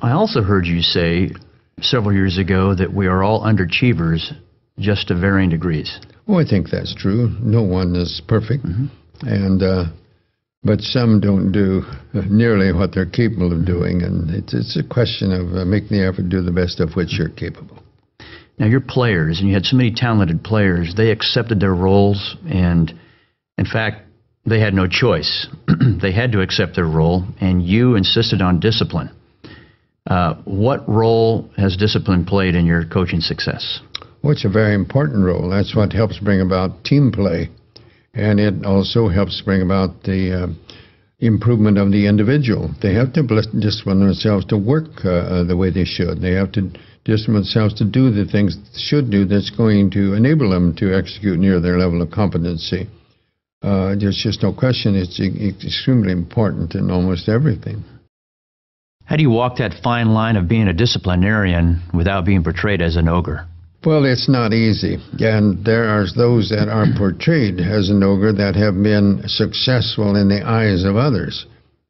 I also heard you say several years ago that we are all underachievers, just to varying degrees. Oh, I think that's true. No one is perfect, but some don't do nearly what they're capable of doing, and it's a question of making the effort to do the best of which you're capable. Now, your players, and you had so many talented players, they accepted their roles, and in fact, they had no choice. They had to accept their role, and you insisted on discipline. What role has discipline played in your coaching success? Well, it's a very important role. That's what helps bring about team play, and it also helps bring about the improvement of the individual. They have to discipline themselves to work the way they should. They have to discipline themselves to do the things they should do that's going to enable them to execute near their level of competency. There's just no question it's extremely important in almost everything. How do you walk that fine line of being a disciplinarian without being portrayed as an ogre? Well, it's not easy, and there are those that are portrayed as an ogre that have been successful in the eyes of others,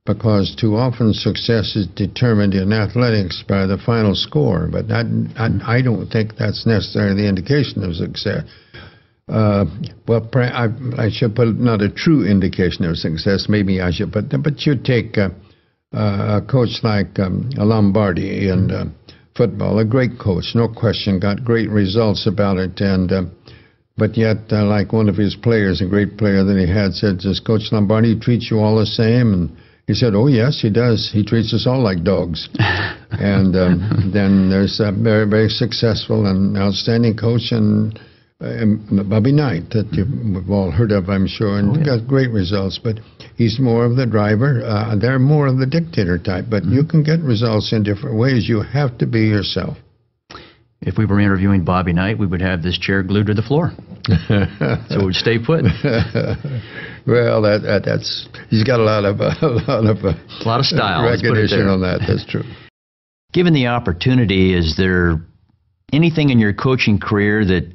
because too often success is determined in athletics by the final score, but I don't think that's necessarily the indication of success. Well, I should put not a true indication of success, maybe I should put, but you take a coach like Lombardi in football, a great coach, no question, got great results about it, and but yet, like one of his players, a great player that he had, said, "Does Coach Lombardi treat you all the same?" And he said, "Oh yes, he does. He treats us all like dogs." And then there's a very, very successful and outstanding coach, and Bobby Knight, that you've all heard of, I'm sure, and got great results, but he's more of the driver. They're more of the dictator type, but you can get results in different ways. You have to be yourself. If we were interviewing Bobby Knight, we would have this chair glued to the floor. So it would stay put. Well, that's he's got a lot of style. Recognition on that. That's true. Given the opportunity, is there anything in your coaching career that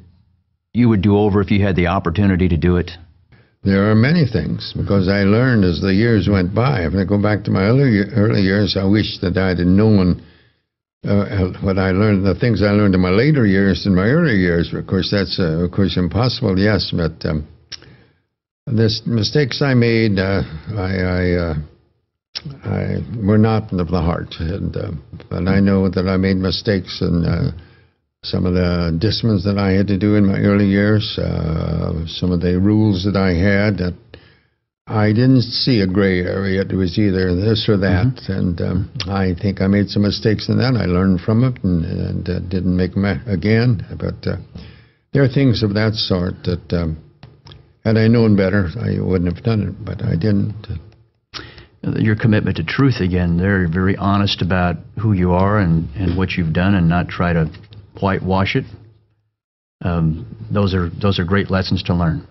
you would do over if you had the opportunity to do it? There are many things, because I learned as the years went by. If I go back to my early years, I wish that I had known what I learned, the things I learned in my later years, in my early years. Of course, that's of course impossible. Yes, but the mistakes I made, I were not of the heart, and I know that I made mistakes and. Some of the disciplines that I had to do in my early years, some of the rules that I had, that I didn't see a gray area. It was either this or that, and I think I made some mistakes in that. I learned from it and didn't make them again. But there are things of that sort that, had I known better, I wouldn't have done it, but I didn't. Your commitment to truth, again, they're very honest about who you are and what you've done, and not try to whitewash it. Those are great lessons to learn.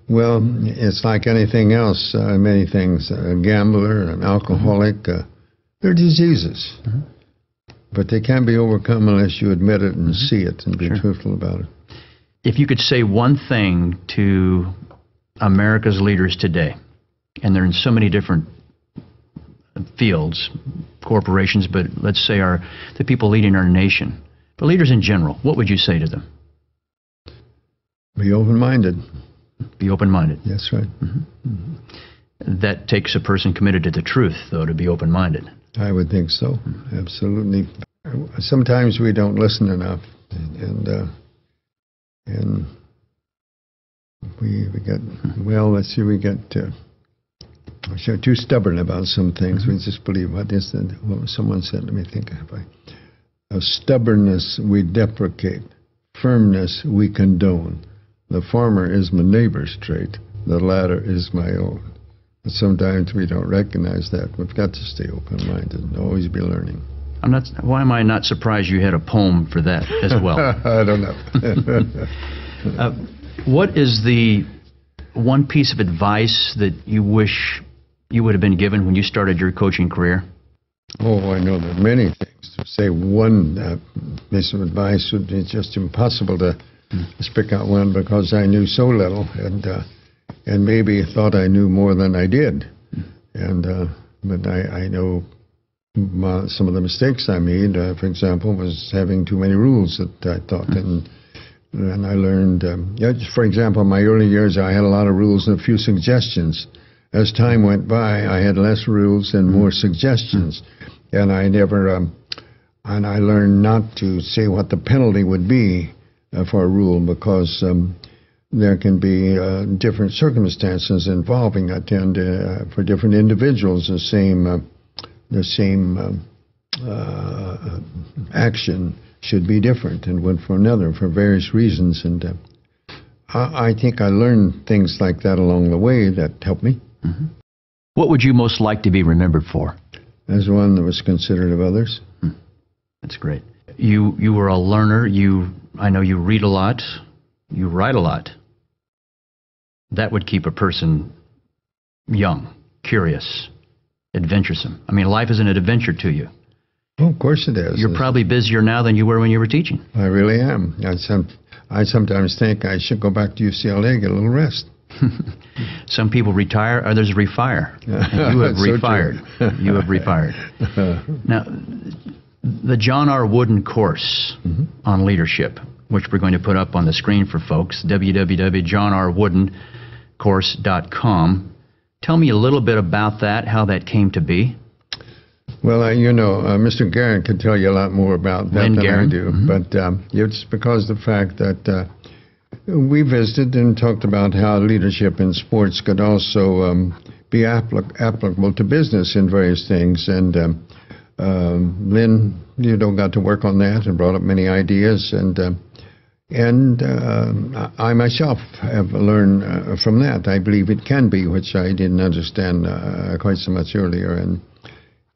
Well, it's like anything else, many things. A gambler, an alcoholic, they're diseases. But they can't be overcome unless you admit it and see it and be truthful about it. If you could say one thing to America's leaders today, and they're in so many different fields, corporations, but let's say the people leading our nation, but leaders in general, what would you say to them? Be open-minded. Be open-minded. That's right. That takes a person committed to the truth, though, to be open-minded. I would think so. Absolutely. Sometimes we don't listen enough, and we get, well, let's see, we get too stubborn about some things. We just believe what someone said. Let me think. Of stubbornness we deprecate, firmness we condone. The former is my neighbor's trait, the latter is my own. But sometimes we don't recognize that. We've got to stay open-minded and always be learning. Why am I not surprised you had a poem for that as well? I don't know. What is the one piece of advice that you wish you would have been given when you started your coaching career? Oh, I know there are many things. To say one piece of advice would be just impossible to pick out one, because I knew so little, and maybe thought I knew more than I did. And but I know some of the mistakes I made, for example, was having too many rules that I thought. And I learned, for example, in my early years, I had a lot of rules and a few suggestions. As time went by, I had less rules and more suggestions. And I learned not to say what the penalty would be for a rule, because there can be different circumstances involving it, and for different individuals, the same action should be different and would for another for various reasons. And I think I learned things like that along the way that helped me. Mm-hmm. What would you most like to be remembered for? As one that was considerate of others. That's great. You were a learner. I know you read a lot. You write a lot. That would keep a person young, curious, adventuresome. I mean, life is an adventure to you. Oh, of course it is. You're probably busier now than you were when you were teaching. I really am. I sometimes think I should go back to UCLA and get a little rest. Some people retire, others refire. You have refired. You have refired. Now, the John R. Wooden course on leadership, which we're going to put up on the screen for folks, www.johnrwoodencourse.com. Tell me a little bit about that, how that came to be. Well, Mr. Garrett could tell you a lot more about that than I do. But it's because of the fact that we visited and talked about how leadership in sports could also be applicable to business in various things. And Lynn, got to work on that and brought up many ideas. And I myself have learned from that. I believe it can be, which I didn't understand quite so much earlier.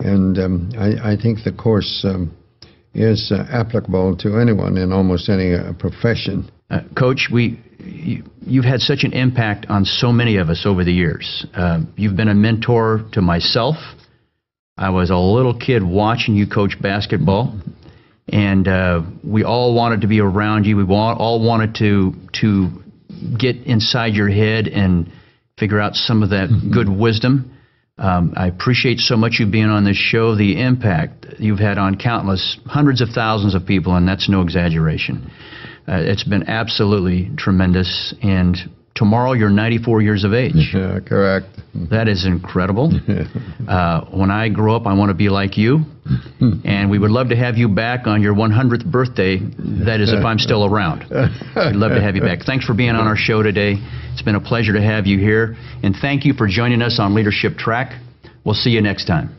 And I think the course is applicable to anyone in almost any profession. Coach, you've had such an impact on so many of us over the years. You've been a mentor to myself. I was a little kid watching you coach basketball, and we all wanted to be around you. We all wanted to get inside your head and figure out some of that good wisdom. I appreciate so much you being on this show, the impact you've had on countless, hundreds of thousands of people, and that's no exaggeration. It's been absolutely tremendous. And tomorrow you're 94 years of age. Correct. That is incredible. When I grow up, I want to be like you. And we would love to have you back on your 100th birthday. That is, if I'm still around. We'd love to have you back. Thanks for being on our show today. It's been a pleasure to have you here. And thank you for joining us on Leadership Track. We'll see you next time.